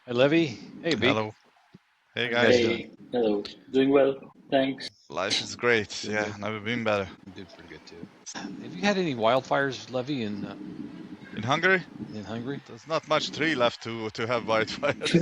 Hi, Levi. Hey, Beek. Hello. Hey How you guys guys. doing? Hey, hello. Doing well, thanks. Life is great. Doing Yeah, good? never been better. I'm doing pretty good too. Have you had any wildfires, Levi, In Hungary, in Hungary? there's not much tree left to have wildfires.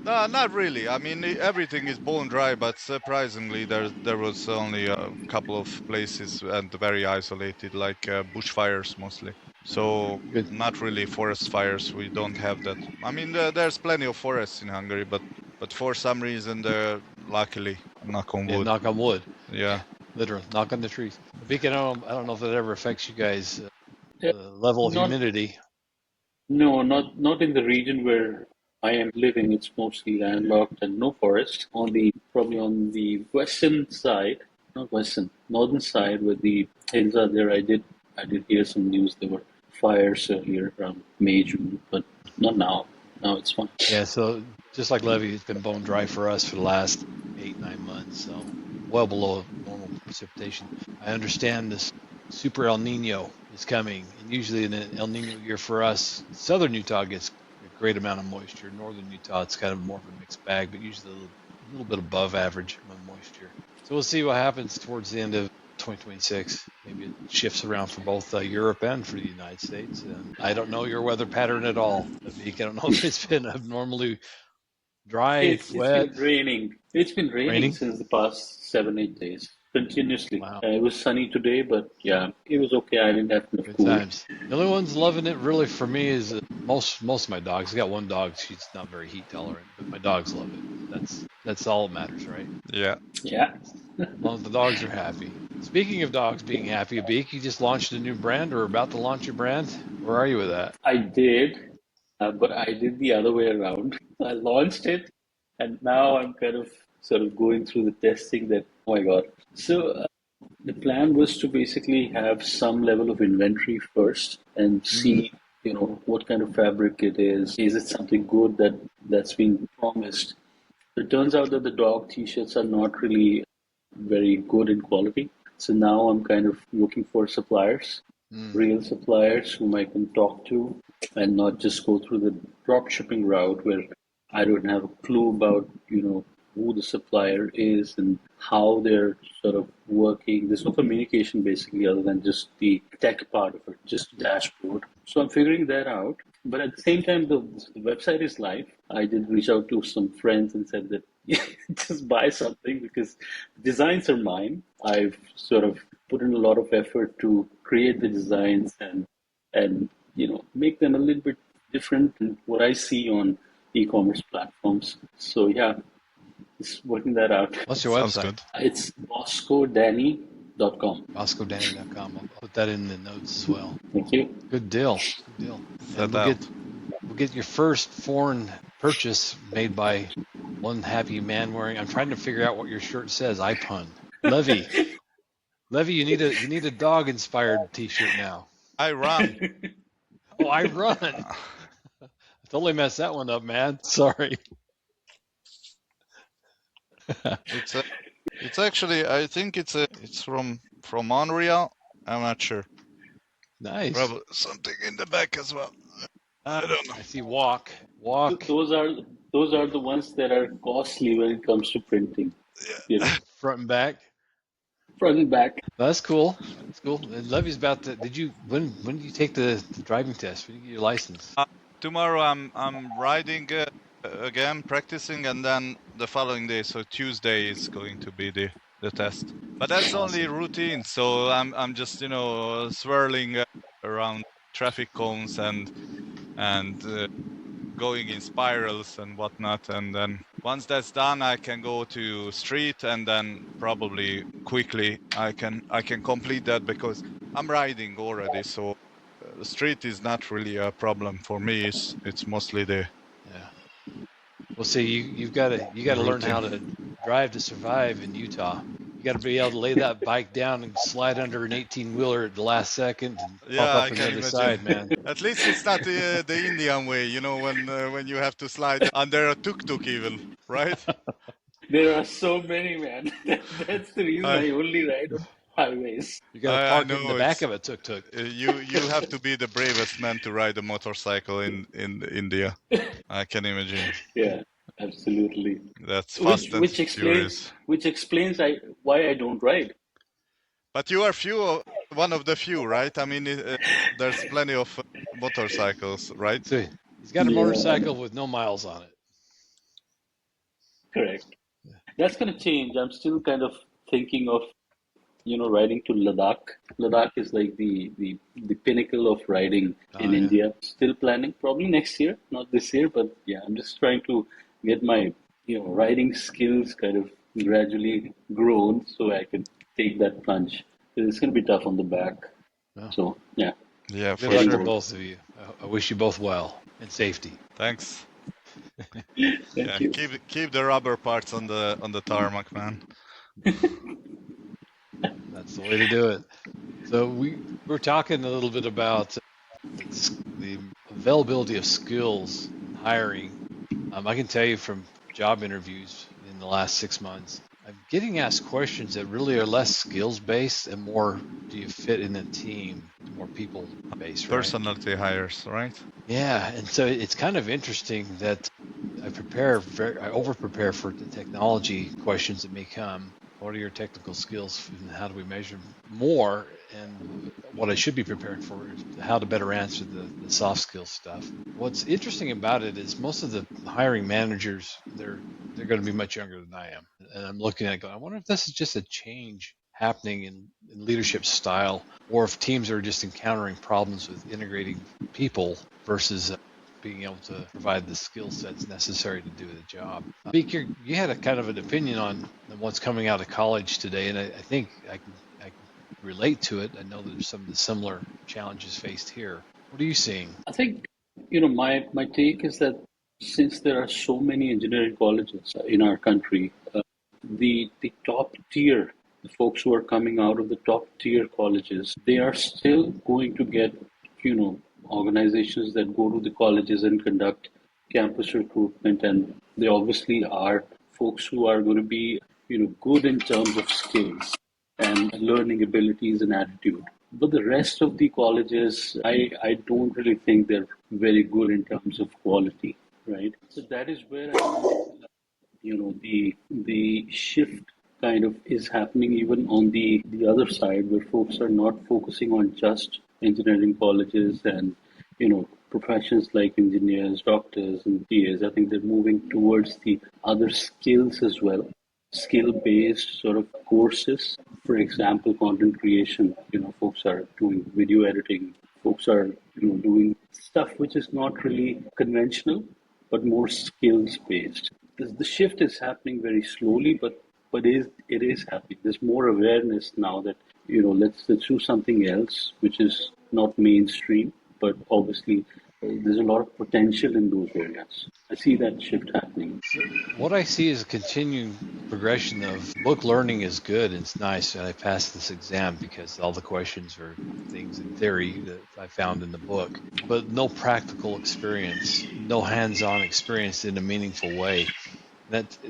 No, not really. I mean, everything is bone dry, but surprisingly, there was only a couple of places and very isolated, like bushfires mostly. So Good. not really forest fires. We don't have that. I mean, there's plenty of forests in Hungary, but for some reason, luckily, knock on Yeah, wood. knock on wood. Yeah. Literally, knock on the trees. Beek, I don't know if that ever affects you guys. Uh, The level of Not, humidity. no, not in the region where I am living. It's mostly landlocked and no forest. Probably on the western side, not western, northern side where the hills are there. I did hear some news. There were fires earlier around May, June, but not now. Now it's fine. Yeah, so just like Levi, it's been bone dry for us for the last 8, 9 months, so well below normal precipitation. I understand this super El Nino is coming, and usually in an El Nino year for us, southern Utah gets a great amount of moisture. Northern Utah, it's kind of more of a mixed bag, but usually a little bit above average amount of moisture. So we'll see what happens towards the end of 2026. Maybe it shifts around for both Europe and for the United States. And I don't know your weather pattern at all, Abheek. I don't know if it's been abnormally dry, It's wet, been raining. It's been raining raining. since the past 7, 8 days, continuously. Wow, It was sunny today, but yeah, it was okay. I didn't have enough good cool. times. The only ones loving it really for me is most of my dogs. I got one dog. She's not very heat tolerant, but my dogs love it. That's all that matters, right? Yeah. Yeah, As long as the dogs are happy. Speaking of dogs being happy, Abheek, you just launched a new brand or about to launch your brand. Where are you with that? I did, but I did the other way around. I launched it, and now I'm kind of sort of going through the testing that, oh my God. So the plan was to basically have some level of inventory first and Mm-hmm. see, what kind of fabric it is. Is it something good that's been promised? It turns out that the dog t-shirts are not really very good in quality. So now I'm kind of looking for suppliers, Mm. real suppliers whom I can talk to and not just go through the drop shipping route where I don't have a clue about, who the supplier is and how they're sort of working. There's no communication basically other than just the tech part of it, just dashboard. So I'm figuring that out. But at the same time, the website is live. I did reach out to some friends and said that just buy something because designs are mine. I've sort of put in a lot of effort to create the designs and make them a little bit different than what I see on e-commerce platforms. So yeah, just working that out. What's your Sounds website? good. It's boscodanny.com. BoscoDanny.com. I'll put that in the notes as well. Thank you. Good deal. Good deal. And Set out. we'll get your first foreign purchase made by one happy man wearing. I'm trying to figure out what your shirt says. I pun. Levy. Levy, you need a dog inspired T-shirt now. I run. Oh, I run. I totally messed that one up, man. Sorry. It's a, it's actually I think it's from Montreal. I'm not sure. Nice. Probably something in the back as well. I don't know. I see walk. Walk Those are the ones that are costly when it comes to printing. Yeah. front and back. Front and back. That's cool. That's cool. And Levy's about to. When did you take the driving test? When did you get your license? Tomorrow I'm riding again, practicing, and then the following day, so Tuesday is going to be the test. But that's only Awesome. routine. So I'm just swirling around traffic cones and going in spirals and whatnot. And then once that's done, I can go to street, and then probably quickly I can complete that because I'm riding already. So the street is not really a problem for me. It's mostly the Yeah. Well, see, you got to learn how routine. to drive to survive in Utah. You got to be able to lay that bike down and slide under an 18-wheeler at the last second and pop Yeah, up I on the can other imagine. side, man. At least it's not the Indian way, when you have to slide under a tuk-tuk even, right? There are so many, man. That's the reason I I only ride on highways. You got to I park it in the know back it's of a tuk-tuk. you have to be the bravest man to ride a motorcycle in India. I can imagine. Yeah, absolutely. That's Which fast and which explains furious. which explains why I don't ride. But you are one of the few, right? I mean, there's plenty of motorcycles, right? So he's got a Yeah, motorcycle with no miles on it. correct. That's going to change. I'm still kind of thinking of, riding to Ladakh. Ladakh is like the pinnacle of riding Oh in yeah. India. Still planning, probably next year, not this year, but yeah, I'm just trying to get my, riding skills kind of gradually grown so I can take that plunge. 'Cause it's going to be tough on the back. Well, So yeah, Yeah, good for luck getting to sure. old. both of you. I wish you both well and safety. Thanks. Thank Yeah, you. keep the rubber parts on the tarmac, man. That's the way to do it. So we're talking a little bit about the availability of skills and hiring. I can tell you from job interviews in the last 6 months, I'm getting asked questions that really are less skills based and more, do you fit in a team, more people based, right? Personality hires, right? Yeah, and so it's kind of interesting that I over prepare for the technology questions that may come. What are your technical skills and how do we measure more? And what I should be preparing for is how to better answer the soft skills stuff. What's interesting about it is most of the hiring managers, they're going to be much younger than I am. And I'm looking at it going, I wonder if this is just a change happening in leadership style, or if teams are just encountering problems with integrating people versus being able to provide the skill sets necessary to do the job. Abheek, you had a kind of an opinion on what's coming out of college today, and I think I can relate to it. I know there's some of the similar challenges faced here. What are you seeing? I think, my take is that since there are so many engineering colleges in our country, the top tier, the folks who are coming out of the top tier colleges, they are still going to get, organizations that go to the colleges and conduct campus recruitment, and they obviously are folks who are going to be, good in terms of skills and learning abilities and attitude. But the rest of the colleges, I don't really think they're very good in terms of quality, right? So that is where the shift kind of is happening even on the other side where folks are not focusing on just engineering colleges and professions like engineers, doctors, and PAs. I think they're moving towards the other skills as well, skill-based sort of courses. For example, content creation. Folks are doing video editing. Folks are doing stuff which is not really conventional, but more skills-based. The shift is happening very slowly, but it is happening. There's more awareness now that let's do something else which is not mainstream, but obviously there's a lot of potential in those areas. I see that shift happening. So what I see is a continuing progression of book learning is good and it's nice. And I passed this exam because all the questions are things in theory that I found in the book, but no practical experience, no hands-on experience in a meaningful way.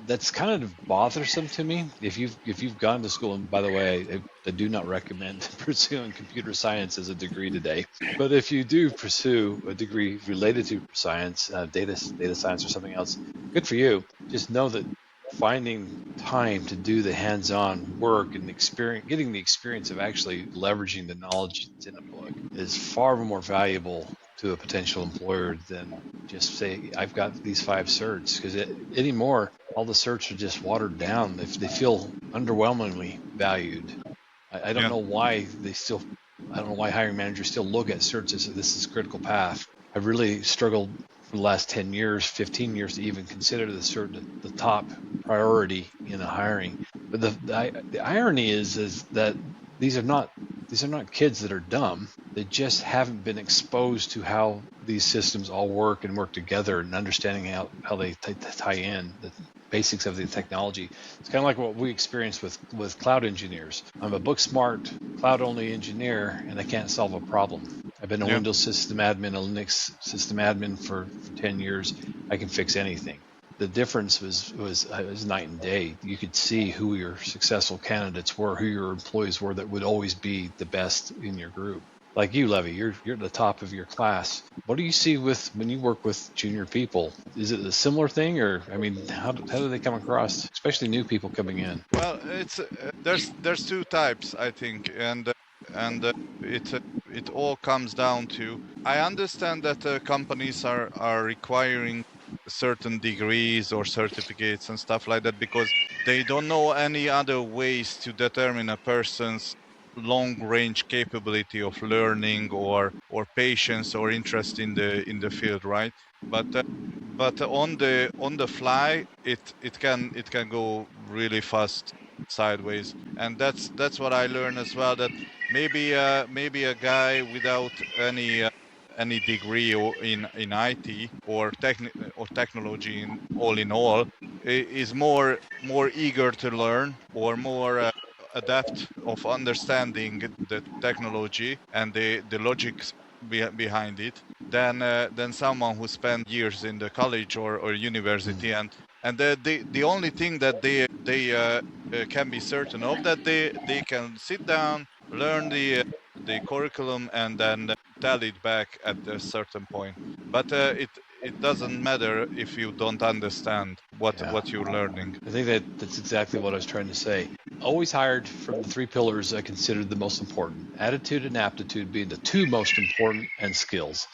That's kind of bothersome to me. If you've gone to school, and by the way, I do not recommend pursuing computer science as a degree today. But if you do pursue a degree related to science, data science or something else, good for you. Just know that finding time to do the hands-on work and experience, getting the experience of actually leveraging the knowledge that's in a book is far more valuable to a potential employer than just say I've got these 5 certs, because anymore all the certs are just watered down. They feel underwhelmingly valued. I don't Yeah. know why I don't know why hiring managers still look at certs as this is critical path. I've really struggled for the last 10 years, 15 years to even consider the cert the top priority in a hiring. But the irony is that these are not kids that are dumb. They just haven't been exposed to how these systems all work and work together and understanding how they tie in the basics of the technology. It's kind of like what we experience with cloud engineers. I'm a book smart cloud only engineer and I can't solve a problem. I've been a Yeah. Windows system admin, a Linux system admin for 10 years. I can fix anything. the difference was night and day. You could see who your successful candidates were, who your employees were that would always be the best in your group. Like you, Levi, you're at the top of your class. What do you see with when you work with junior people? Is it a similar thing, or I mean, how do they come across, especially new people coming in? Well, it's there's two types, I think, and it all comes down to, I understand that companies are requiring certain degrees or certificates and stuff like that because they don't know any other ways to determine a person's long range capability of learning or patience or interest in the field, right? But on the fly, it can go really fast sideways, and that's what I learned as well. That maybe a guy without any degree or in IT or technology in all is more eager to learn or more adept of understanding the technology and the logics behind it than someone who spent years in the college or university, and the only thing that they can be certain of, that they can sit down, learn the curriculum, and then tell it back at a certain point. But it doesn't matter if you don't understand Yeah. what you're learning. I think that's exactly what I was trying to say. Always hired from the three pillars I considered the most important: attitude and aptitude being the two most important, and skills.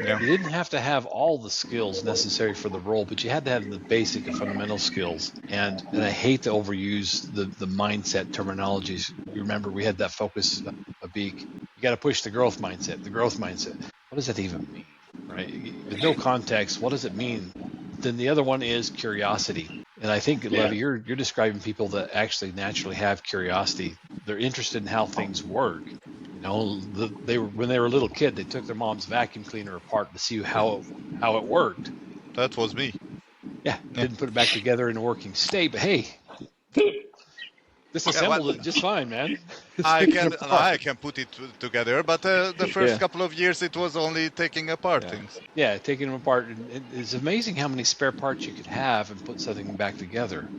Yeah. You didn't have to have all the skills necessary for the role, but you had to have the basic and fundamental skills. And I hate to overuse the mindset terminologies. You remember we had that focus, Abheek. You got to push the growth mindset. The growth mindset. What does that even mean, right? With no context, what does it mean? Then the other one is curiosity. And I think, Yeah. Levi, you're describing people that actually naturally have curiosity. They're interested in how things work. You know, they were when they were a little kid, they took their mom's vacuum cleaner apart to see how it worked. That was me. Yeah, Yeah. didn't put it back together in a working state, but hey, Yeah, well, disassembled it just fine, man. I Taking can it apart. I can put it together, but the first Yeah. couple of years it was only taking apart Yeah, things. yeah, taking them apart. And it's amazing how many spare parts you could have and put something back together.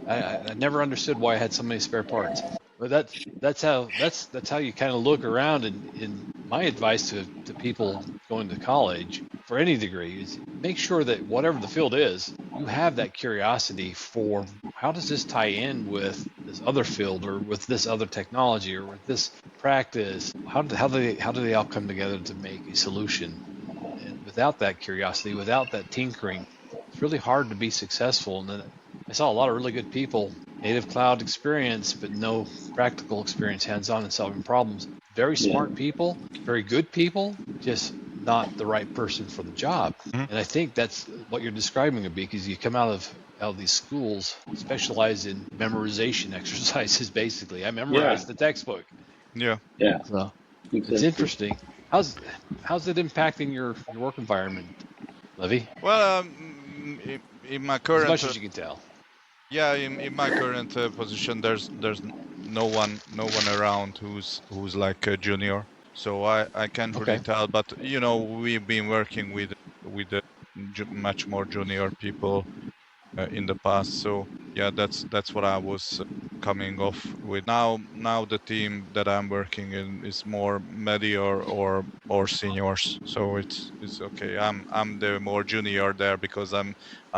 I never understood why I had so many spare parts. But that's how you kind of look around. And my advice to people going to college for any degree is make sure that whatever the field is, you have that curiosity for how does this tie in with this other field or with this other technology or with this practice. How do they all come together to make a solution? And without that curiosity, without that tinkering, it's really hard to be successful. And then I saw a lot of really good people, native cloud experience, but no practical experience hands-on in solving problems. Very Yeah. smart people, very good people, just not the right person for the job. Mhm. And I think that's what you're describing, Abik, is you come out of these schools specialize in memorization exercises. Basically, I Yeah. memorized the textbook. Yeah. Yeah. So it's Exactly. interesting. How's it impacting your work environment, Levy? Well, in my As current much as you can tell. yeah, in my current position, there's no one around who's like a junior, so I can't really Okay. tell. But we've been working with much more junior people in the past. So yeah, that's what I was coming off with. Now the team that I'm working in is more media or seniors. So it's okay. I'm the more junior there because I'm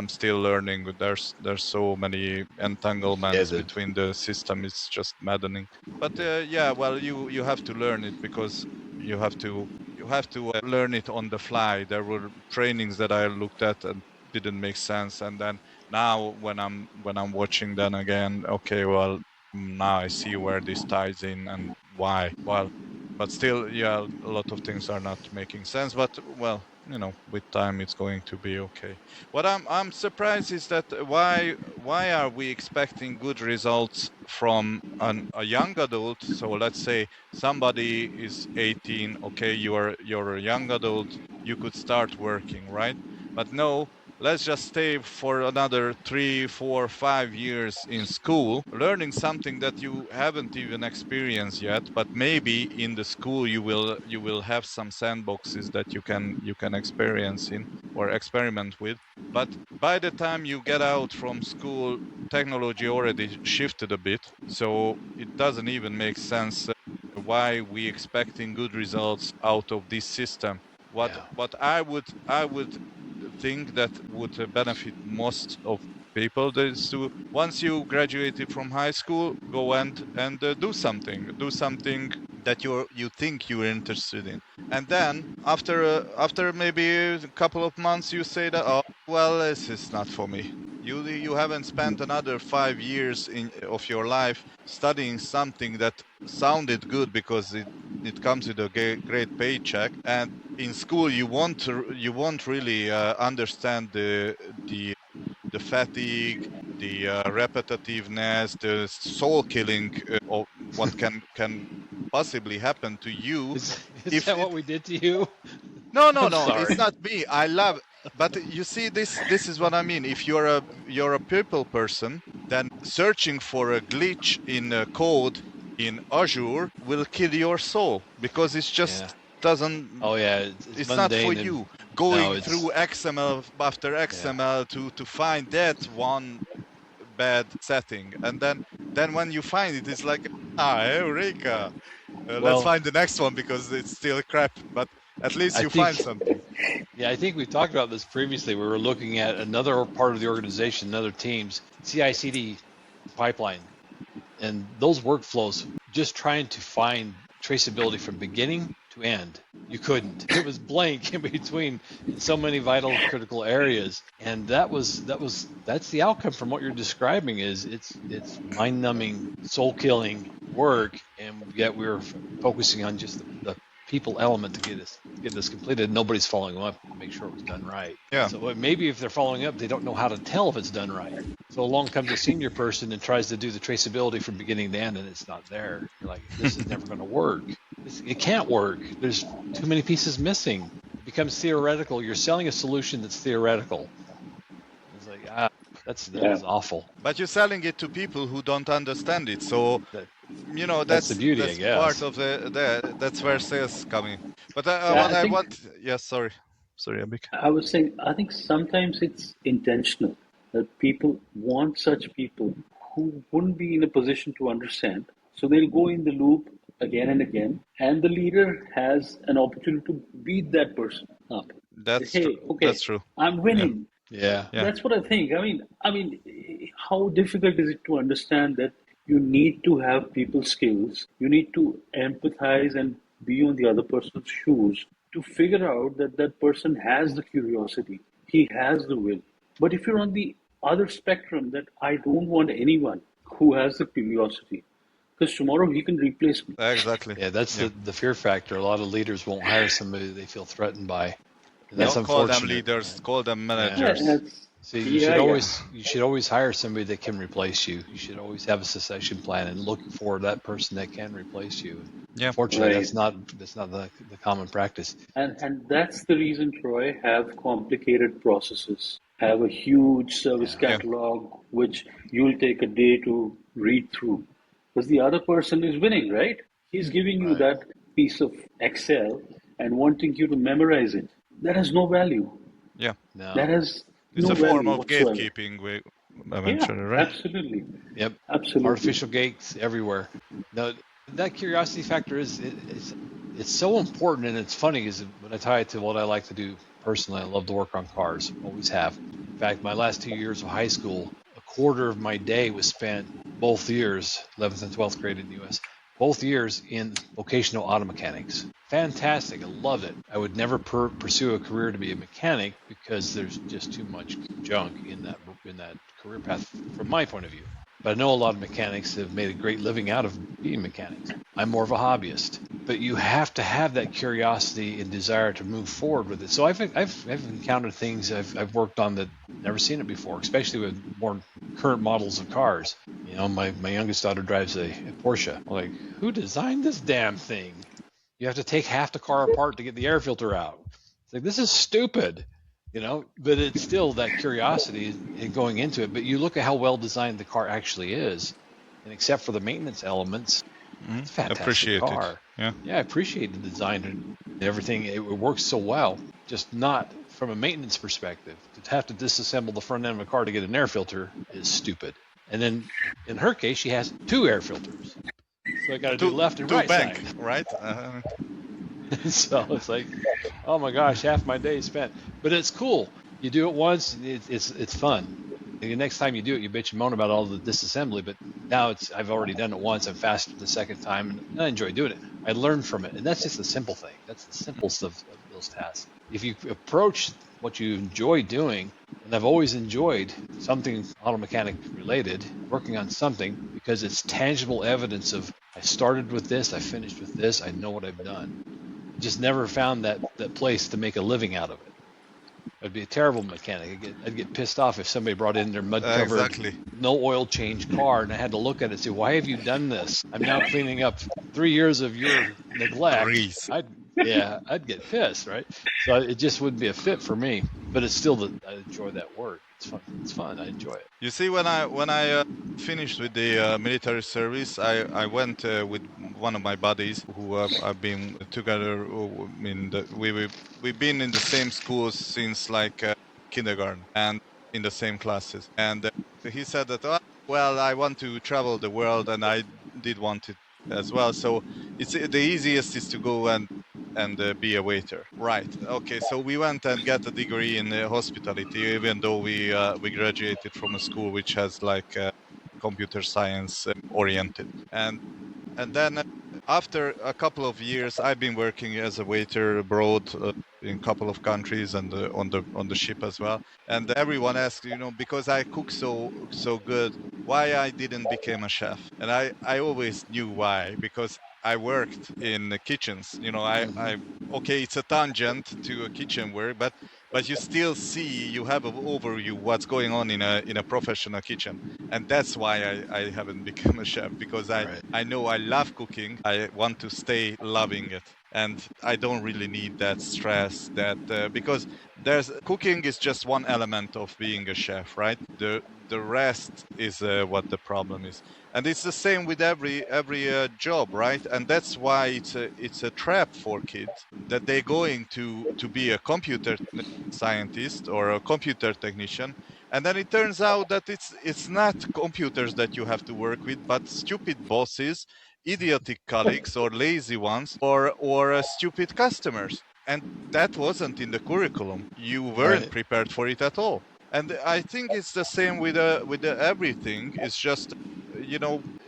still learning. There's so many Yeah. entanglements between the system. It's just maddening. But yeah, well, you have to learn it because you have to learn it on the fly. There were trainings that I looked at and didn't make sense, and then now when I'm watching them again, okay, well, now I see where this ties in and why. Well, but still, yeah, a lot of things are not making sense. But well, with time it's going to be okay. What I'm surprised is that why are we expecting good results from a young adult? So let's say somebody is 18, okay, you're a young adult, you could start working, right? But no, let's just stay for another 3, 4, 5 years in school, learning something that you haven't even experienced yet, but maybe in the school you will have some sandboxes that you can experience in or experiment with. But by the time you get out from school, technology already shifted a bit, so it doesn't even make sense why we expecting good results out of this system. What I would think that would benefit most of people is to, once you graduated from high school, go and do something that you think you're interested in, and then after maybe a couple of months you say that, oh well, this is not for me. You haven't spent another 5 years of your life studying something that sounded good because it comes with a great paycheck, and in school you won't really understand the fatigue, the repetitiveness, the soul killing of what can possibly happen to you Is if that it. what we did to you? No, I'm no, it's sorry. not me. I love, but you see, this is what I mean. If you're a people person, then searching for a glitch in code in Azure will kill your soul because it's Yeah. just doesn't. Oh yeah, it's It's not for mundane and you. no, Going it's through XML after yeah. XML to find that one bad setting, and then when you find it, it's like, Yeah. eureka! Let's Well, find the next one because it's still crap. But at least I you find think something. yeah, I think we talked about this previously. We were looking at another part of the organization, another team's CI/CD pipeline, and those workflows. Just trying to find traceability from beginning to end, you couldn't. It was blank in between in so many vital critical areas, and that's the outcome from what you're describing. Is it's mind-numbing, soul-killing work, and yet we were focusing on just the people element to get this completed. Nobody's following up to make sure it was done right. Yeah. So maybe if they're following up, they don't know how to tell if it's done right. So along comes a senior person and tries to do the traceability from beginning to end, and it's not there. You're like, this is never going to work. It can't work. There's too many pieces missing. It becomes theoretical. You're selling a solution that's theoretical. It's like, that Yeah. is awful. But you're selling it to people who don't understand it. So That that's the that's beauty, I part guess. of that's where sales come in. But Yeah, what I I think want, yes, sorry, Abhik. I was saying, I think sometimes it's intentional that people want such people who wouldn't be in a position to understand. So they'll go in the loop again and again, and the leader has an opportunity to beat that person up. That's true. Hey, okay, That's true. I'm Yeah, winning. Yeah. yeah, That's what I think. I mean, how difficult is it to understand that you need to have people skills, you need to empathize and be on the other person's shoes to figure out that that person has the curiosity, he has the will. But if you're on the other spectrum, that I don't want anyone who has the curiosity, because tomorrow he can replace me. exactly. Yeah, that's Yeah. the fear factor. A lot of leaders won't hire somebody they feel threatened by, and Yeah, that's Don't call them unfortunate. leaders. Call them Yeah. yeah, managers. that's, See, yeah, yeah. you should always hire somebody that can replace you. You should always have a succession plan and look for that person that can replace you. Yeah. Unfortunately, Right. that's not the common practice. And that's the reason, Troy, have complicated processes, have a huge service Yeah. Yeah. catalog which you'll take a day to read through. Because the other person is winning, right? He's giving you Right. that piece of Excel and wanting you to memorize it. That has no value. Yeah. That No. has It's no a form value of whatsoever. gatekeeping. We Yeah, eventually, right? absolutely. Yep. Absolutely. Artificial gates everywhere. No, that curiosity factor it's so important, and it's funny is when I tie it to what I like to do personally. I love to work on cars. Always have. In fact, my last 2 years of high school, a quarter of my day was spent both years, 11th and 12th grade in the U.S. Both years in vocational auto mechanics. Fantastic. I loved it. I would never pursue a career to be a mechanic because there's just too much junk in that career path from my point of view. But I know a lot of mechanics have made a great living out of being mechanics. I'm more of a hobbyist, but you have to have that curiosity and desire to move forward with it. So I've encountered things I've worked on that I've never seen it before, especially with more current models of cars. You know, my youngest daughter drives a Porsche. I'm like, who designed this damn thing? You have to take half the car apart to get the air filter out. It's like, this is stupid. but it's still that curiosity in going into it. But you look at how well designed the car actually is, and except for the maintenance elements, it's a fantastic Appreciate it. car. Yeah. Yeah, I appreciate the design and everything. It works so well, just not from a maintenance perspective. To have to disassemble the front end of a car to get an air filter is stupid. And then in her case, she has 2 air filters. So I got to do left and To right bank, side. right? So it's like, oh my gosh, half my day is spent. But it's cool. You do it once, it's fun. The next time you do it, you bitch and moan about all the disassembly. But now I've already done it once. I'm faster the second time, and I enjoy doing it. I learn from it, and that's just a simple thing. That's the simplest of those tasks. If you approach what you enjoy doing, and I've always enjoyed something auto mechanic related, working on something, because it's tangible evidence of I started with this, I finished with this, I know what I've done. Just never found that place to make a living out of it. I'd be a terrible mechanic. I'd get pissed off if somebody brought in their mud-covered, Exactly. no oil change car, and I had to look at it and say, "Why have you done this? I'm now cleaning up 3 years of your neglect." Grease. I'd get pissed, right? So it just wouldn't be a fit for me. But it's still that I enjoy that work. It's fun. It's fun. I enjoy it. You see, when I finished with the military service, I went with one of my buddies who I've been together. We've been in the same schools since like kindergarten and in the same classes. And he said that, "Oh, well, I want to travel the world, and I did want it as well. So it's the easiest is to go and be a waiter." Right. Okay. So we went and got a degree in hospitality, even though we graduated from a school which has like computer science oriented. And then after a couple of years, I've been working as a waiter abroad in a couple of countries and on the ship as well. And everyone asks, because I cook so good, why I didn't become a chef. And I always knew why, because I worked in the kitchens. Okay, it's a tangent to a kitchen work, but you still see, you have an overview what's going on in a professional kitchen. And that's why I haven't become a chef, because I know I love cooking. I want to stay loving it. And I don't really need that stress because cooking is just one element of being a chef, right? The rest is what the problem is. And it's the same with every job, right? And that's why it's a trap for kids, that they're going to be a computer scientist or a computer technician, and then it turns out that it's not computers that you have to work with, but stupid bosses, idiotic colleagues, or lazy ones, or stupid customers. And that wasn't in the curriculum. You weren't prepared for it at all. And I think it's the same with everything. It's just,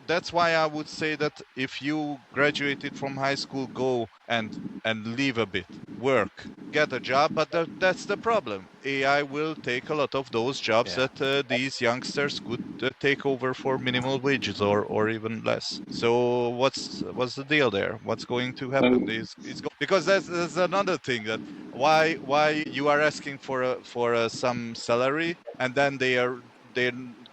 that's why I would say that if you graduated from high school, go and leave a bit, work, get a job. But that's the problem. AI will take a lot of those jobs that these youngsters could take over for minimal wages or even less. So what's the deal there? What's going to happen? Because there's another thing, that why you are asking for some salary, and then they're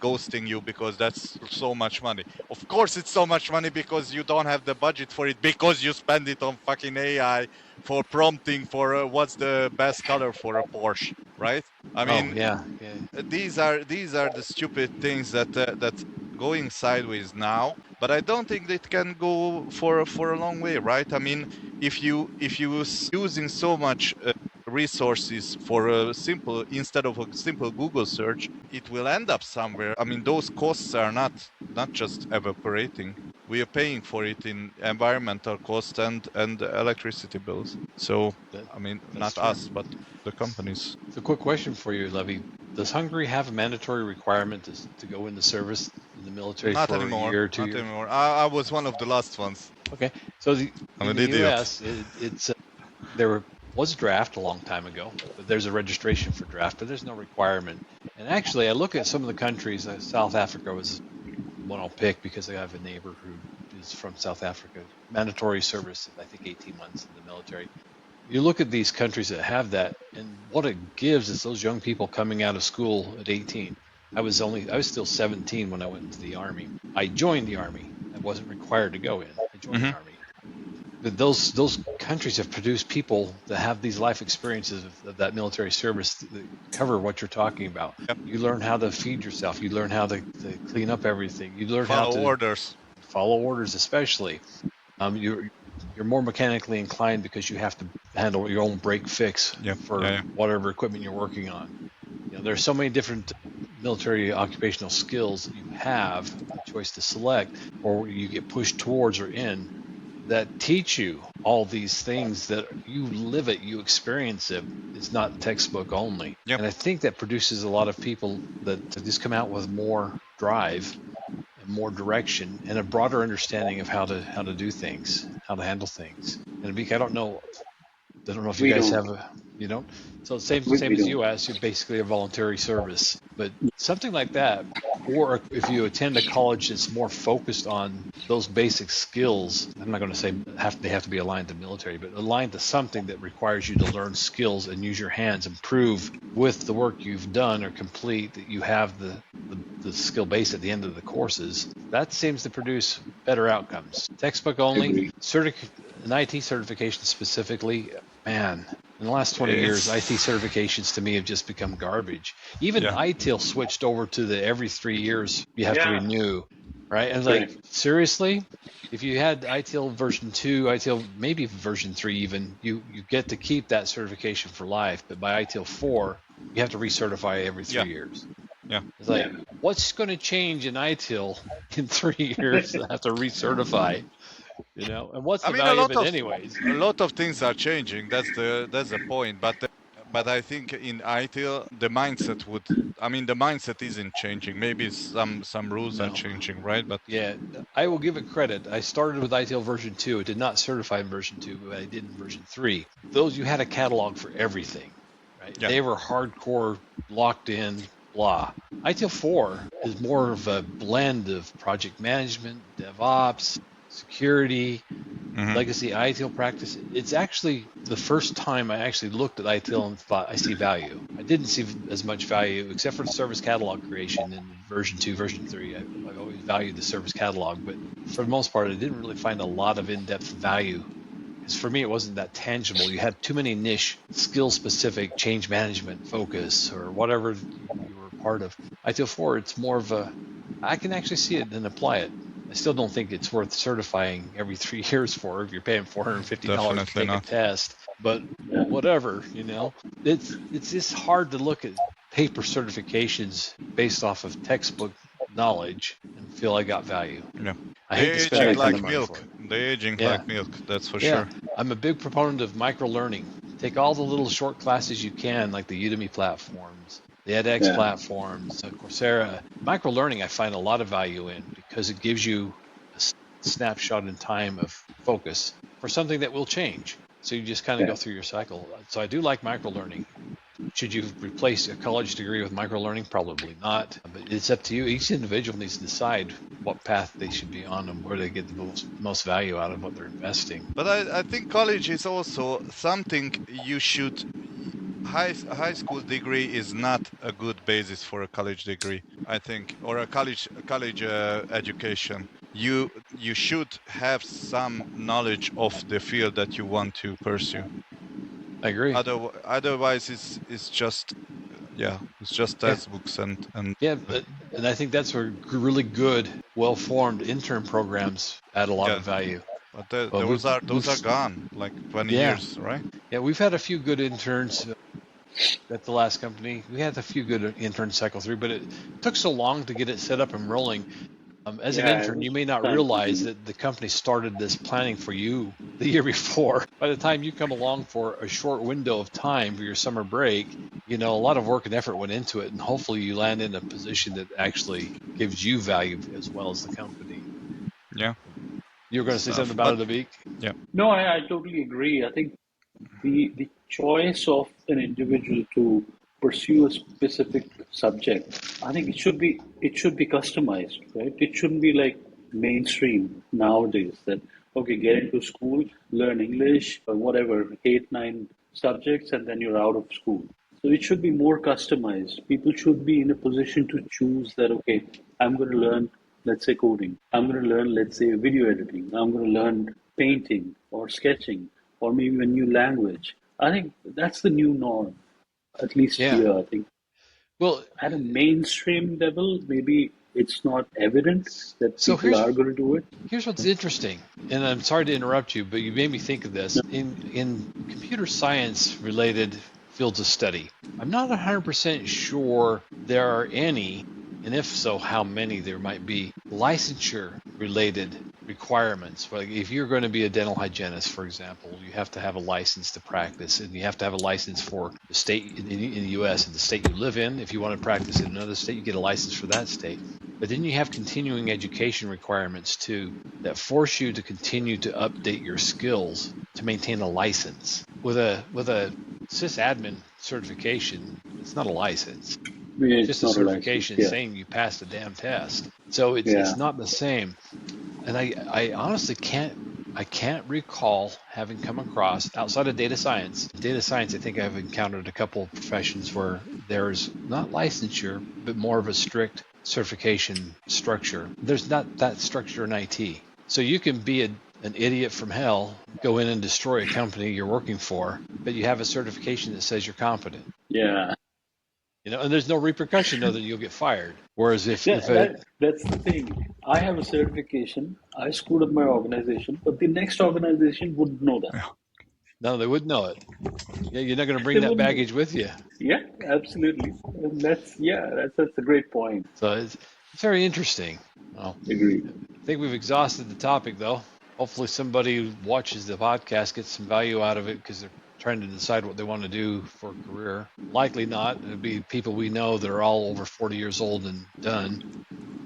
ghosting you because that's so much money. Of course it's so much money because you don't have the budget for it, because you spend it on fucking AI for prompting for what's the best color for a Porsche, right? I mean, these are the stupid things that going sideways now, but I don't think it can go for a long way, right? I mean, if you using so much resources for instead of a simple Google search, it will end up somewhere. I mean, those costs are not just evaporating. We are paying for it in environmental cost and electricity bills. So, I mean, not true. us, but the companies. So, quick question for you, Levi. Does Hungary have a mandatory requirement to go into service in the military Not for anymore. a year or 2 Not years? anymore. I was one of the last ones. Okay. So I'm in an the idiot. U.S., there was a draft a long time ago, but there's a registration for draft, but there's no requirement. And actually, I look at some of the countries. South Africa was one I'll pick because I have a neighbor who is from South Africa. Mandatory service, I think 18 months in the military. You look at these countries that have that, and what it gives is those young people coming out of school at 18. I was still 17 when I went into the Army. I joined the Army. I wasn't required to go in. I joined the Army. But those countries have produced people that have these life experiences of that military service that cover what you're talking about. Yep. You learn how to feed yourself. You learn how to clean up everything. You learn how Follow to orders. follow orders, especially. You're more mechanically inclined because you have to handle your own break fix Yep. for Yeah. whatever equipment you're working on. There's so many different military occupational skills that you have a choice to select, or you get pushed towards or in, that teach you all these things that you live it, you experience it. It's not textbook only. Yep. And I think that produces a lot of people that just come out with more drive and more direction and a broader understanding of how to do things, how to handle things. And Abheek, I don't know if you We guys don't. have you don't. So same We as don't. you asked, you're basically a voluntary service, but something like that, or if you attend a college that's more focused on those basic skills, I'm not going to say they have to be aligned to military, but aligned to something that requires you to learn skills and use your hands and prove with the work you've done or complete that you have the skill base at the end of the courses. That seems to produce better outcomes. Textbook only, Agree. an IT certification specifically, man, in the last 20 years, IT It's certifications to me have just become garbage. Even yeah. ITIL switched over to the every 3 years you have to Yeah. renew, right? And like, Correct. seriously? If you had ITIL version 2, ITIL maybe version 3 even, you get to keep that certification for life. But by ITIL 4, you have to recertify every Yeah. 3 years. Yeah. It's like, Yeah. what's going to change in ITIL in 3 years to have to recertify? And what's I the mean, a value of lot it of anyways? things are changing. That's the point. But I think in ITIL the mindset would. I mean, the mindset isn't changing. Maybe some rules are No. changing, right? But Yeah, I will give it credit. I started with ITIL version 2. It did not certify in version 2, but I did in version 3. Those, you had a catalog for everything, right? yeah. They were hardcore, locked in, blah. ITIL 4 is more of a blend of project management, DevOps, security, Hmm. legacy ITIL practice. It's actually the first time I actually looked at ITIL and thought I see value. I didn't see as much value except for the service catalog creation in version 2, version 3. I've always valued the service catalog, but for the most part, I didn't really find a lot of in-depth value. Because for me, it wasn't that tangible. You had too many niche, skill-specific change management focus or whatever you were part of. ITIL 4, it's more of I can actually see it and apply it. I still don't think it's worth certifying every 3 years for if you're paying $450 to Definitely take a not. test. But Yeah. whatever, it's just hard to look at paper certifications based off of textbook knowledge and feel I got value. Yeah. I hate They're to spend aging that kind of like money for milk. it. They're aging Yeah, like milk. That's for yeah. sure. I'm a big proponent of micro learning. Take all the little short classes you can, like the Udemy platforms, the edX Yeah. platforms, Coursera. Micro learning, I find a lot of value in because it gives you a snapshot in time of focus for something that will change. So you just kind of Yeah. go through your cycle. So I do like micro learning. Should you replace a college degree with micro learning? Probably not. But it's up to you. Each individual needs to decide what path they should be on and where they get the most value out of what they're investing. But I think college is also something you should. High school degree is not a good basis for a college degree, I think, or a college education. You should have some knowledge of the field that you want to pursue. I agree. Otherwise, it's just it's just Yeah. textbooks and Yeah, and I think that's where really good, well-formed intern programs add a lot yeah. of value. But Well, those are gone like 20 yeah, years, right? yeah, we've had a few good interns at the last company. We had a few good interns cycle through, but it took so long to get it set up and rolling. As an Yeah. It intern, was you may not time realize consuming. that the company started this planning for you the year before. By the time you come along for a short window of time for your summer break, a lot of work and effort went into it, and hopefully you land in a position that actually gives you value as well as the company. Yeah, You were going to say stuff. something But about it, Abheek? yeah, No, I totally agree. I think the choice of an individual to pursue a specific subject, I think it should be customized, right? It shouldn't be like mainstream nowadays that okay, get into school, learn English or whatever, 8, 9 subjects, and then you're out of school. So it should be more customized. People should be in a position to choose that okay, I'm going to learn, let's say, coding. I'm going to learn, let's say, video editing. I'm going to learn painting or sketching or maybe a new language. I think that's the new norm, at least Yeah. here. I think Well, at a mainstream level, maybe it's not evident that so people are going to do it. here's what's interesting, and I'm sorry to interrupt you, but you made me think of this. In computer science related fields of study, I'm not 100% sure there are any, and if so, how many there might be, licensure related requirements. Like if you're going to be a dental hygienist, for example, you have to have a license to practice, and you have to have a license for the state in the U.S. and the state you live in. If you want to practice in another state, you get a license for that state. But then you have continuing education requirements too that force you to continue to update your skills to maintain a license. With a sysadmin certification, it's not a license. It's It's just a not a license. certification Yeah, saying you passed a damn test. So yeah. it's not the same. And I honestly can't recall having come across outside of data science. Data science, I think I've encountered a couple of professions where there's not licensure, but more of a strict certification structure. There's not that structure in IT. So you can be an idiot from hell, go in and destroy a company you're working for, but you have a certification that says you're competent. Yeah. And there's no repercussion other than you'll get fired. Whereas Yeah, if a that's the thing. I have a certification. I screwed up my organization, but the next organization would know that. no, they wouldn't know it. Yeah, you're not going to They bring that wouldn't. baggage with you. Yeah, absolutely. And that's a great point. So it's very interesting. Well, Agree. I think we've exhausted the topic, though. Hopefully, somebody who watches the podcast gets some value out of it because they're trying to decide what they want to do for a career. Likely not. It'll be people we know that are all over 40 years old and done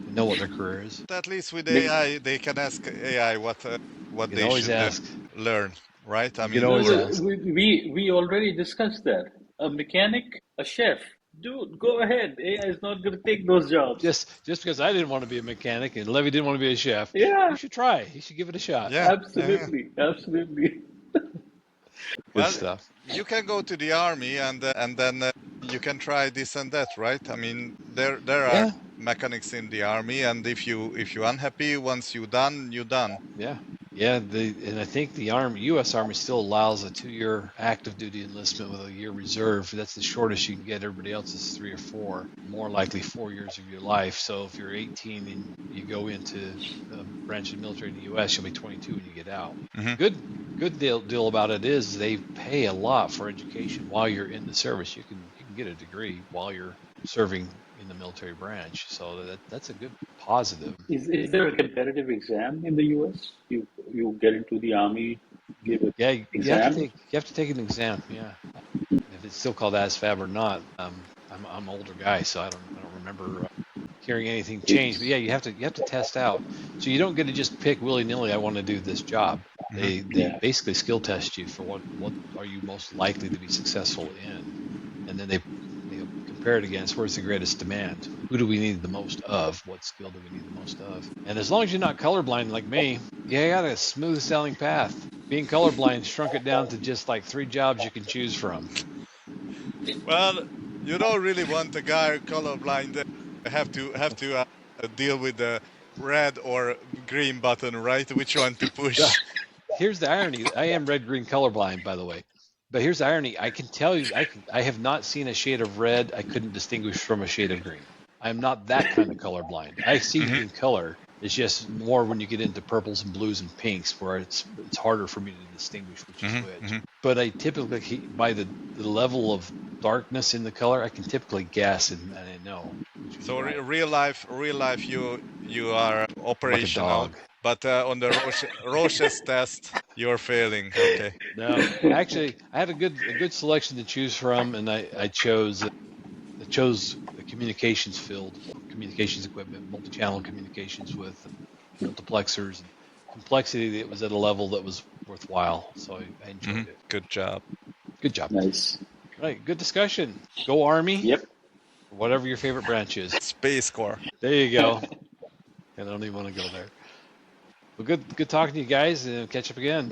and know what their career is. At least with Nick, AI, they can ask AI what You can they always should ask. learn, right? I You can mean, always no, ask. we already discussed that. A mechanic, a chef. Dude, go ahead. AI is not going to take those jobs. Just because I didn't want to be a mechanic and Levi didn't want to be a chef, Yeah, you should try. You should give it a shot. yeah, yeah. absolutely, absolutely. Good Well, stuff. you can go to the army and then you can try this and that, right? I mean, there are Yeah, mechanics in the army, and if you're unhappy, once you're done, you're done. yeah. Yeah, and I think the U.S. Army still allows a 2-year active duty enlistment with a year reserve. That's the shortest you can get. Everybody else is 3 or 4, more likely 4 years of your life. So if you're 18 and you go into a branch of the military in the U.S., you'll be 22 when you get out. Mhm. Good deal about it is they pay a lot for education while you're in the service. You can get a degree while you're serving in the military branch. So that's a good positive. Is there a competitive exam in the U.S.? You get into the army, give an Yeah, you have to exam. take an exam. Yeah, if it's still called ASVAB or not. I'm an older guy, so I don't remember hearing anything change. But It's yeah, you have to test out. So you don't get to just pick willy nilly. I want to do this job. They yeah. basically skill test you for what are you most likely to be successful in, and then they compare it against where's the greatest demand. Who do we need the most of? What skill do we need the most of? And as long as you're not colorblind like me, you got a smooth sailing path. Being colorblind shrunk it down to just like 3 jobs you can choose from. Well, you don't really want a guy colorblind have to deal with the red or green button, right? Which one to push? Here's the irony. I am red-green colorblind, by the way. But here's the irony. I can tell you, I have not seen a shade of red I couldn't distinguish from a shade of green. I'm not that kind of colorblind. I see in color. It's just more when you get into purples and blues and pinks where it's harder for me to distinguish which is which. But I typically, by the level of darkness in the color, I can typically guess and I know. So real life, you are operational, like but on the Roche's test, you're failing. Okay. No, actually, I had a good selection to choose from, and I chose the communications field, communications equipment, multi-channel communications with multiplexers and complexity that was at a level that was worthwhile. So I enjoyed it. Good job. Good job. Nice. All right, good discussion. Go Army. Yep. Whatever your favorite branch is. Space Corps. There you go. I don't even want to go there. Well, good talking to you guys, and catch up again.